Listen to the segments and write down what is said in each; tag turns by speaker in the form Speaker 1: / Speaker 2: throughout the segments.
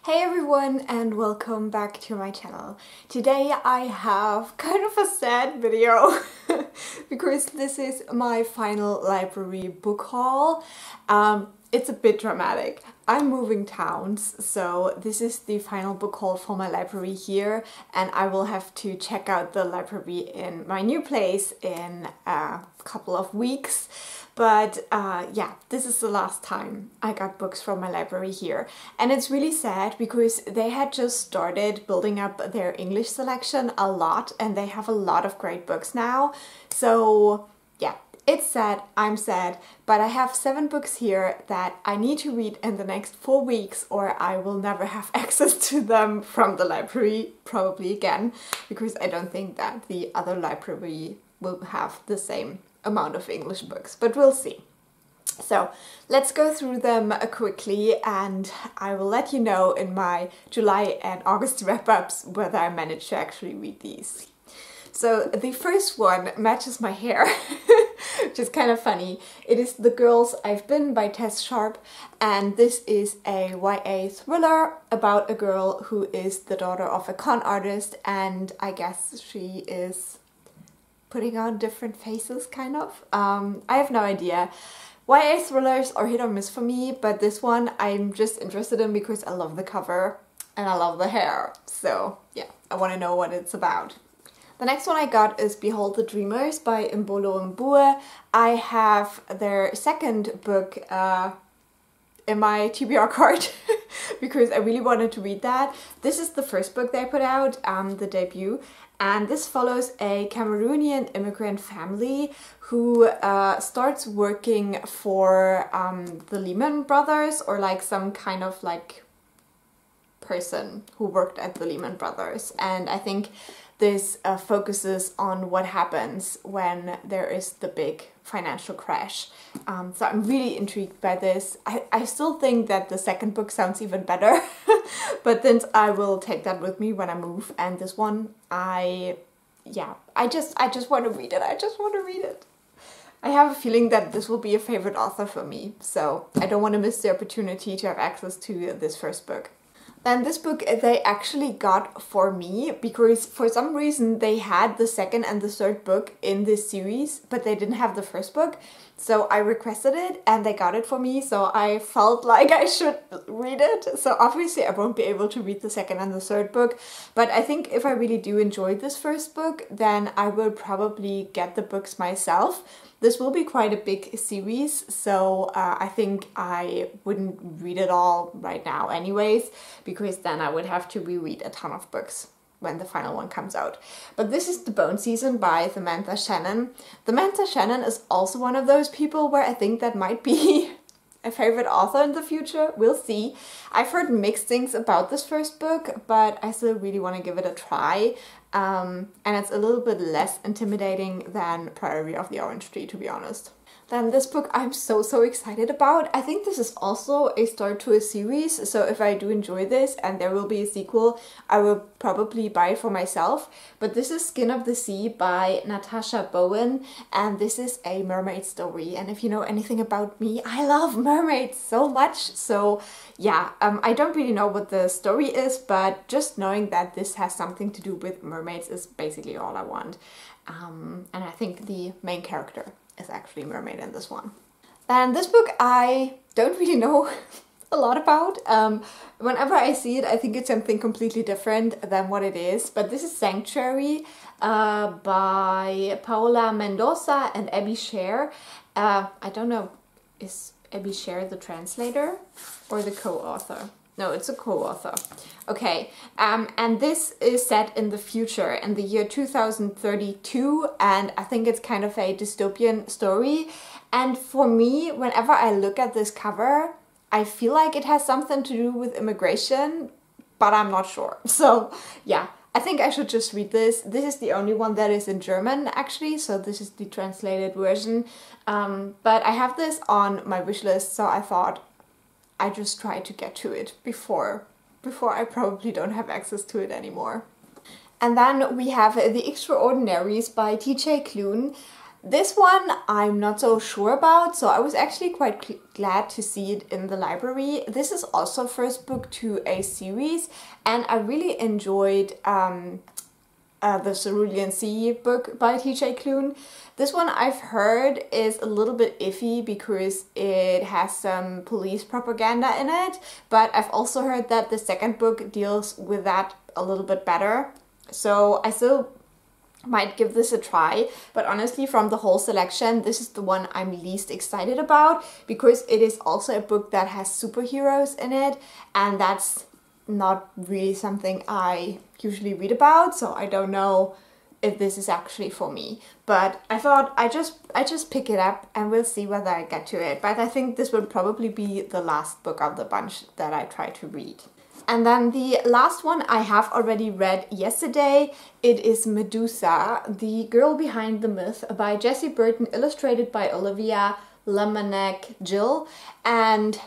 Speaker 1: Hey everyone and welcome back to my channel. Today I have kind of a sad video because this is my final library book haul. It's a bit dramatic. I'm moving towns, so this is the final book haul for my library here, and I will have to check out the library in my new place in a couple of weeks. But yeah, this is the last time I got books from my library here. And it's really sad because they had just started building up their English selection a lot and they have a lot of great books now. So yeah, it's sad, I'm sad, but I have 7 books here that I need to read in the next 4 weeks or I will never have access to them from the library probably again, because I don't think that the other library will have the same amount of English books, but we'll see. So let's go through them quickly and I will let you know in my July and August wrap-ups whether I managed to actually read these. So the first one matches my hair, which is kind of funny. It is The Girls I've Been by Tess Sharpe, and this is a YA thriller about a girl who is the daughter of a con artist, and I guess she is putting on different faces, kind of. I have no idea. YA thrillers are hit or miss for me, but this one I'm just interested in because I love the cover and I love the hair. So yeah, I want to know what it's about. The next one I got is Behold the Dreamers by Imbolo and Mbue. I have their second book in my TBR card because I really wanted to read that. This is the first book they put out, the debut. And this follows a Cameroonian immigrant family who starts working for the Lehman Brothers, or like some kind of like person who worked at the Lehman Brothers. And I think this focuses on what happens when there is the big financial crash. So I'm really intrigued by this. I still think that the second book sounds even better, but then I will take that with me when I move. And this one, I just want to read it. I just want to read it. I have a feeling that this will be a favorite author for me, so I don't want to miss the opportunity to have access to this first book. Then this book they actually got for me because for some reason they had the second and the third book in this series, but they didn't have the first book. So I requested it and they got it for me, so I felt like I should read it. So obviously I won't be able to read the second and the third book, but I think if I really do enjoy this first book, then I will probably get the books myself. This will be quite a big series, so I think I wouldn't read it all right now anyways, because then I would have to reread a ton of books when the final one comes out. But this is The Bone Season by Samantha Shannon. Samantha Shannon is also one of those people where I think that might be a favorite author in the future. We'll see. I've heard mixed things about this first book, but I still really want to give it a try. And it's a little bit less intimidating than Priory of the Orange Tree, to be honest. Then this book I'm so excited about. I think this is also a start to a series, so if I do enjoy this and there will be a sequel, I will probably buy it for myself. But this is Skin of the Sea by Natasha Bowen, and this is a mermaid story. And if you know anything about me, I love mermaids so much. So yeah, I don't really know what the story is, but just knowing that this has something to do with mermaids is basically all I want. And I think the main character is actually a mermaid in this one. And this book I don't really know a lot about. Whenever I see it, I think it's something completely different than what it is. But this is Sanctuary by Paola Mendosa and Sher. I don't know, is Sher the translator or the co-author? No, it's a co-author. Okay, and this is set in the future, in the year 2032, and I think it's kind of a dystopian story. And for me, whenever I look at this cover, I feel like it has something to do with immigration, but I'm not sure. So yeah, I think I should just read this. This is the only one that is in German, actually, so this is the translated version. But I have this on my wish list, so I thought I just try to get to it before I probably don't have access to it anymore. And then we have The Extraordinaries by T J Klune. This one I'm not so sure about, so I was actually quite glad to see it in the library. This is also first book to a series, and I really enjoyed the Cerulean Sea book by T J Klune. This one I've heard is a little bit iffy because it has some police propaganda in it, but I've also heard that the second book deals with that a little bit better. So I still might give this a try, but honestly from the whole selection, this is the one I'm least excited about because it is also a book that has superheroes in it, and that's not really something I usually read about, so I don't know if this is actually for me. But I thought I just pick it up and we'll see whether I get to it. But I think this will probably be the last book of the bunch that I try to read. And then the last one I have already read yesterday. It is Medusa, The Girl Behind the Myth by Jessie, Burton, illustrated by Olivia, Lomenech, Gill, and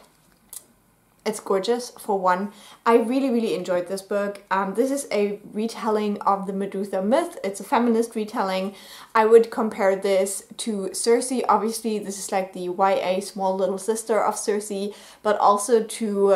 Speaker 1: it's gorgeous for one. I really enjoyed this book. This is a retelling of the Medusa myth. It's a feminist retelling. I would compare this to Circe. Obviously this is like the YA small little sister of Circe, but also to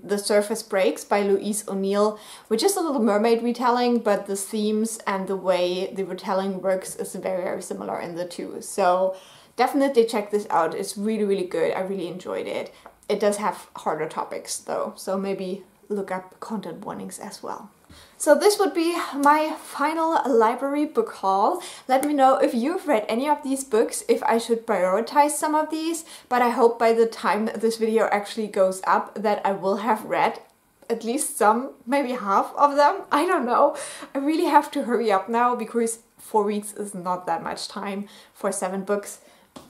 Speaker 1: The Surface Breaks by Louise O'Neill, which is a Little Mermaid retelling, but the themes and the way the retelling works is very similar in the two. So definitely check this out. It's really good. I really enjoyed it. It does have harder topics though, so maybe look up content warnings as well. So this would be my final library book haul. Let me know if you've read any of these books, if I should prioritize some of these, but I hope by the time this video actually goes up that I will have read at least some, maybe half of them. I don't know. I really have to hurry up now because 4 weeks is not that much time for 7 books.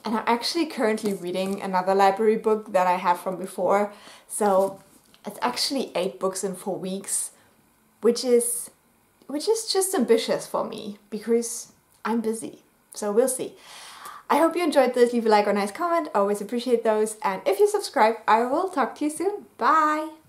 Speaker 1: And I'm actually currently reading another library book that I have from before. So it's actually 8 books in 4 weeks, which is just ambitious for me because I'm busy. So we'll see. I hope you enjoyed this. Leave a like or a nice comment. I always appreciate those. And if you subscribe, I will talk to you soon. Bye!